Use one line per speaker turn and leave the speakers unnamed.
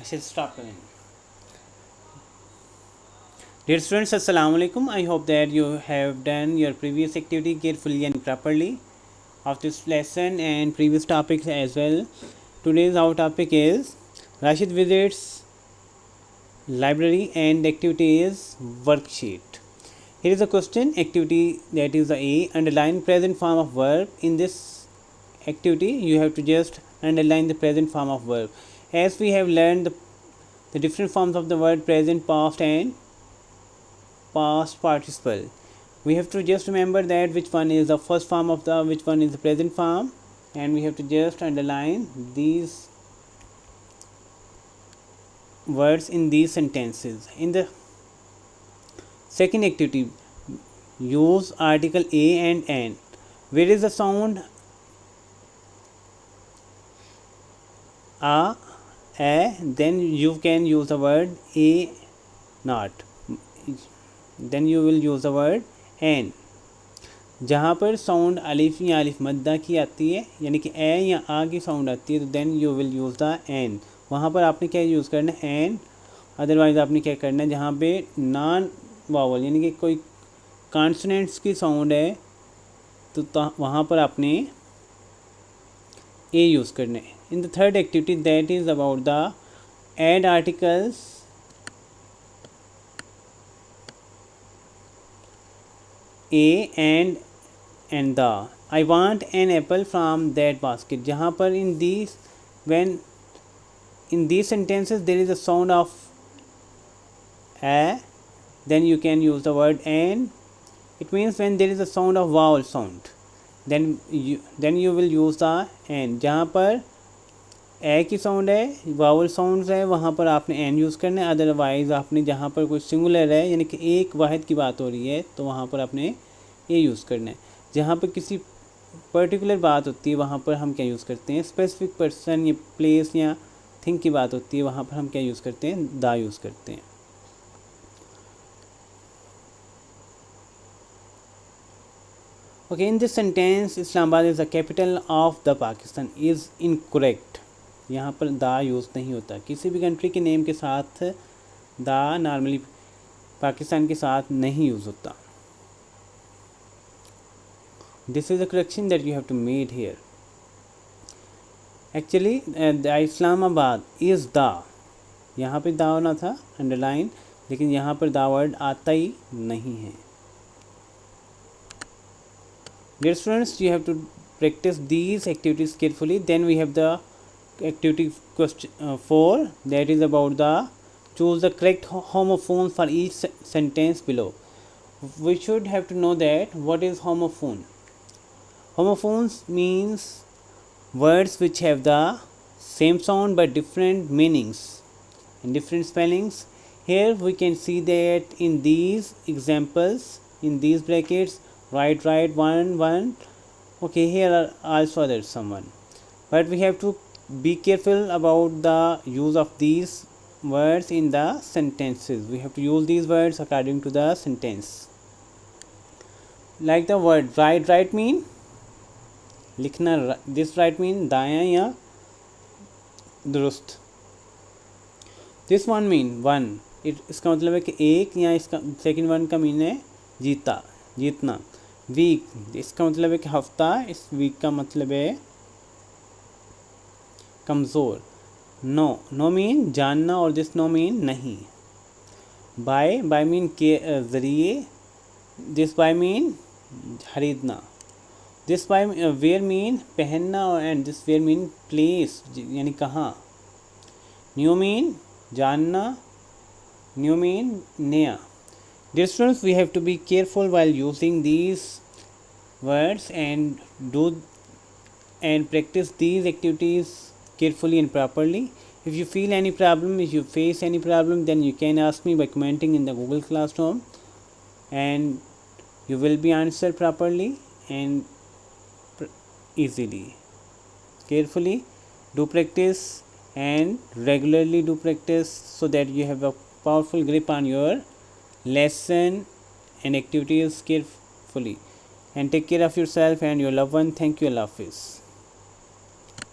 I should stop again. Dear students, Assalamu alaikum. I hope that you have done your previous activity carefully and properly of this lesson and previous topics as well. Today's our topic is Rashid visits library and activity is worksheet. Here is a question. Activity that is the A. Underline present form of verb. In this activity, you have to just underline the present form of verb. As we have learned the different forms of the word present, past and past participle, we have to just remember that which one is the first form of the which one is the present form, and we have to just underline these words in these sentences. In the second activity, use article a and an. Where is the sound a, then you can use the word a not, then you will use the word an. जहाँ पर sound अलिफ या अलिफ मद्दा की आती है, यानी कि ए या आ की साउंड आती है, तो then you will use the an. वहाँ पर आपने क्या यूज़ करना है, एन. अदरवाइज़ आपने क्या करना है, जहाँ पे नॉन वावल यानी कि कोई कॉन्सोनेंट्स की साउंड है, तो वहाँ पर आपने ए यूज़ करना है. In the third activity that is about the add articles A and the. I want an apple from that basket. जहाँ पर in these sentences there is a sound of a, then you can use the word an. It means when there is a sound of vowel sound, then you will use the an. जहाँ पर ए की sound है, vowel sounds है, वहाँ पर आपने N use करना है. अदरवाइज़ आपने जहाँ पर कोई सिंगुलर है यानी कि एक वाहिद की बात हो रही है, तो वहाँ पर आपने ए यूज़ करना है. जहाँ पर किसी पर्टिकुलर बात होती है, वहाँ पर हम क्या यूज़ करते हैं, स्पेसिफिक पर्सन या प्लेस या थिंग की बात होती है, वहाँ पर हम क्या यूज़ करते हैं, दा यूज़ करते हैं. Okay, in this sentence Islamabad is the capital of the Pakistan is incorrect. यहाँ पर दा यूज़ नहीं होता. किसी भी कंट्री के नेम के साथ दा नॉर्मली पाकिस्तान के साथ नहीं यूज़ होता. This is a correction that you have to make here. Actually, the Islamabad is the. यहाँ पे दा होना था अंडरलाइन, लेकिन यहाँ पर दा वर्ड आता ही नहीं है. Dear students, you have to practice these activities carefully. Then we have the activity question 4, that is about the choose the correct homophone for each sentence below. We should have to know that what is homophone. Homophones means words which have the same sound but different meanings and different spellings. Here we can see that in these examples, in these brackets, right, one. Okay, here are also others someone. But we have to be careful about the use of these words in the sentences. We have to use these words according to the sentence. Like the word right mean लिखना. This right mean दायां या दुरुस्त. This one mean one. इसका मतलब है कि एक, या इसका सेकंड वन का मीन है जीतना. वीक, इसका मतलब है कि हफ्ता. इस वीक का मतलब है कमज़ोर. नो मीन जानना, और दिस नो मीन नहीं. बाय मीन के ज़रिए. दिस बाय मीन खरीदना. दिस बाय वेयर मीन पहनना, and this where mean place यानी कहाँ. न्यू मीन जानना, न्यू मीन नया. Dear students, we have to be careful while using these words and practice these activities carefully and properly. If you feel any problem, if you face any problem, then you can ask me by commenting in the Google Classroom, and you will be answered properly and easily. Carefully do practice and regularly do practice so that you have a powerful grip on your lesson and activities carefully. And take care of yourself and your loved one. Thank you. Allah Hafiz.